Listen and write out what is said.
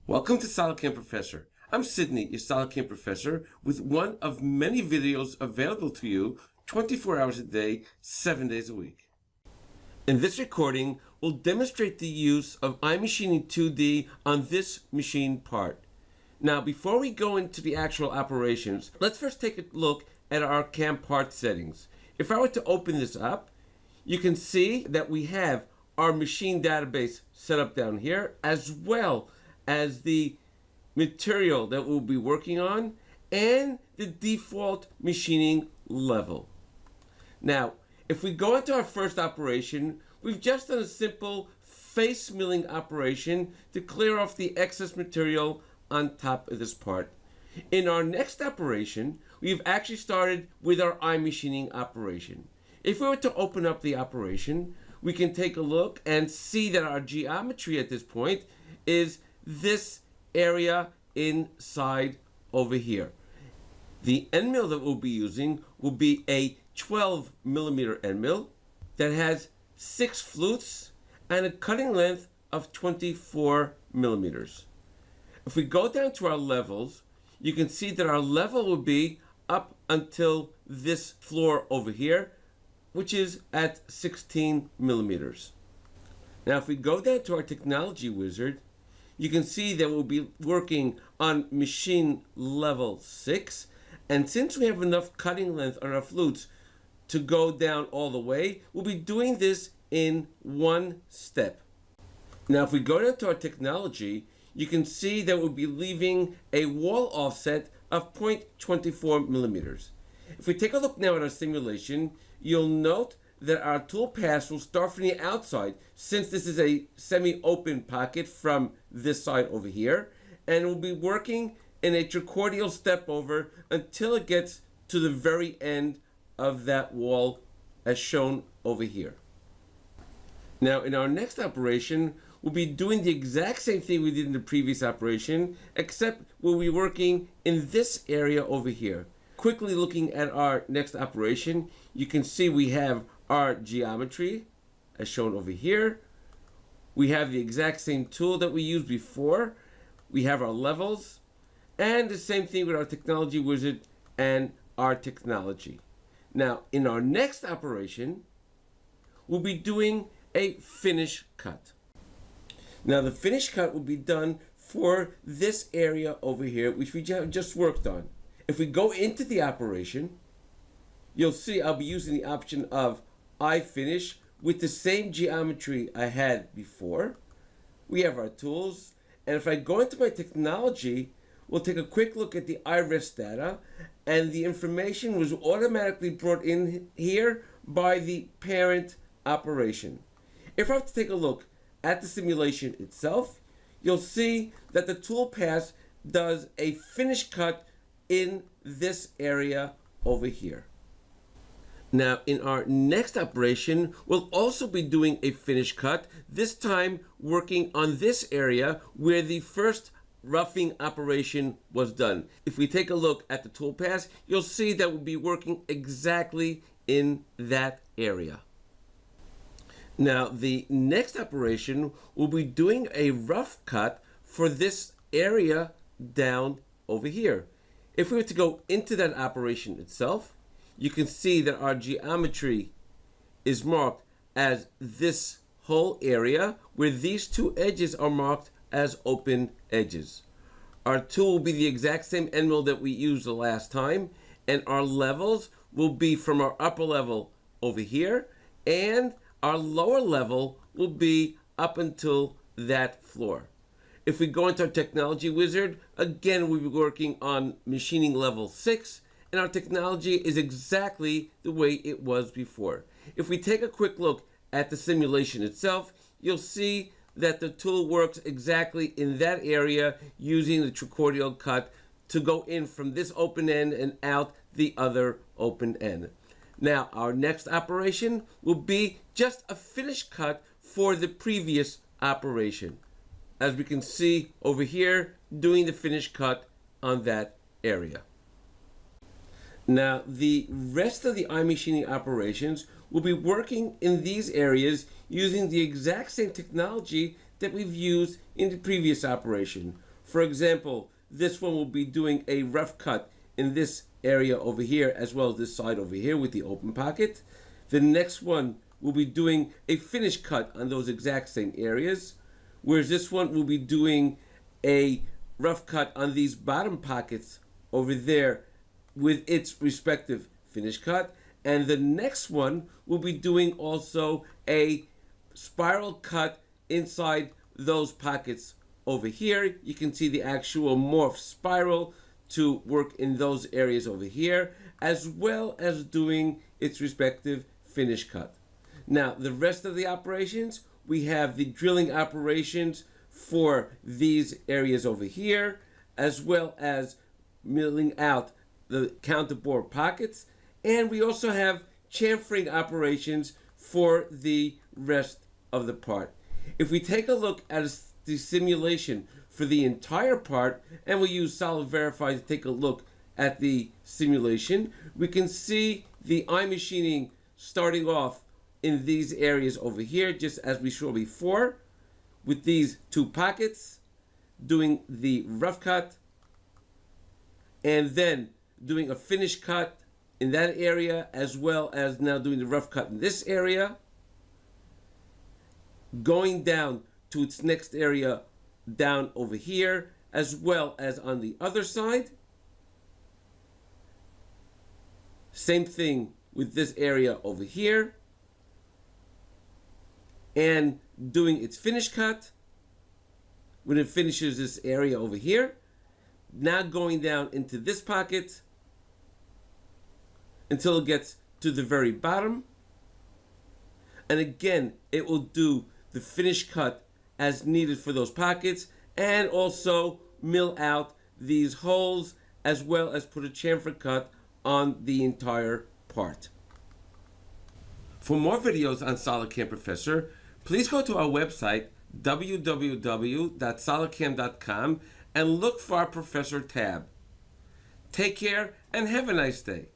Welcome to SolidCAM Professor. I'm Sydney, your SolidCAM Professor, with one of many videos available to you 24 hours a day, 7 days a week. In this recording, we'll demonstrate the use of iMachining 2D on this machine part. Now, before we go into the actual operations, let's first take a look at our CAM part settings. If I were to open this up, you can see that we have our machine database set up down here, as well as the material that we'll be working on and the default machining level. Now, if we go into our first operation, we've just done a simple face milling operation to clear off the excess material on top of this part. In our next operation, we've actually started with our iMachining operation. If we were to open up the operation, we can take a look and see that our geometry at this point is this area inside over here. The end mill that we'll be using will be a 12 millimeter end mill that has 6 flutes and a cutting length of 24 millimeters. If we go down to our levels, you can see that our level will be up until this floor over here, which is at 16 millimeters. Now, if we go down to our technology wizard, you can see that we'll be working on machine level 6. And since we have enough cutting length on our flutes to go down all the way, we'll be doing this in one step. Now, if we go down to our technology, you can see that we'll be leaving a wall offset of 0.24 millimeters. If we take a look now at our simulation, you'll note that our tool pass will start from the outside, since this is a semi-open pocket from this side over here, and we'll be working in a tricordial step over until it gets to the very end of that wall as shown over here. Now, in our next operation, we'll be doing the exact same thing we did in the previous operation, except we'll be working in this area over here. Quickly looking at our next operation, you can see we have our geometry as shown over here. We have the exact same tool that we used before. We have our levels, and the same thing with our technology wizard and our technology. Now, in our next operation, we'll be doing a finish cut. Now, the finish cut will be done for this area over here, which we just worked on. If we go into the operation, you'll see I'll be using the option of iFinish with the same geometry I had before. We have our tools, and if I go into my technology, we'll take a quick look at the iRest data, and the information was automatically brought in here by the parent operation. If I have to take a look at the simulation itself, you'll see that the tool pass does a finish cut in this area over here. Now, in our next operation, we'll also be doing a finish cut, this time working on this area where the first roughing operation was done. If we take a look at the tool pass, you'll see that we'll be working exactly in that area. Now, the next operation, we'll be doing a rough cut for this area down over here. If we were to go into that operation itself, you can see that our geometry is marked as this whole area where these two edges are marked as open edges. Our tool will be the exact same end mill that we used the last time, and our levels will be from our upper level over here, and our lower level will be up until that floor. If we go into our technology wizard, again, we'll be working on machining level 6, and our technology is exactly the way it was before. If we take a quick look at the simulation itself, you'll see that the tool works exactly in that area using the tricordial cut to go in from this open end and out the other open end. Now, our next operation will be just a finish cut for the previous operation, as we can see over here, doing the finish cut on that area. Now, the rest of the iMachining operations will be working in these areas using the exact same technology that we've used in the previous operation. For example, this one will be doing a rough cut in this area over here, as well as this side over here with the open pocket. The next one will be doing a finish cut on those exact same areas, whereas this one will be doing a rough cut on these bottom pockets over there with its respective finish cut. And the next one will be doing also a spiral cut inside those pockets over here. You can see the actual morph spiral to work in those areas over here, as well as doing its respective finish cut. Now, the rest of the operations, we have the drilling operations for these areas over here, as well as milling out the counterbore pockets. And we also have chamfering operations for the rest of the part. If we take a look at the simulation for the entire part, and we'll use Solid Verify to take a look at the simulation, we can see the iMachining starting off in these areas over here, just as we saw before, with these two pockets, doing the rough cut, and then doing a finish cut in that area, as well as now doing the rough cut in this area, going down to its next area down over here, as well as on the other side. Same thing with this area over here, and doing its finish cut when it finishes this area over here. Now going down into this pocket until it gets to the very bottom. And again, it will do the finish cut as needed for those pockets, and also mill out these holes, as well as put a chamfer cut on the entire part. For more videos on SolidCAM Professor, please go to our website, www.solidcam.com, and look for our Professor tab. Take care and have a nice day.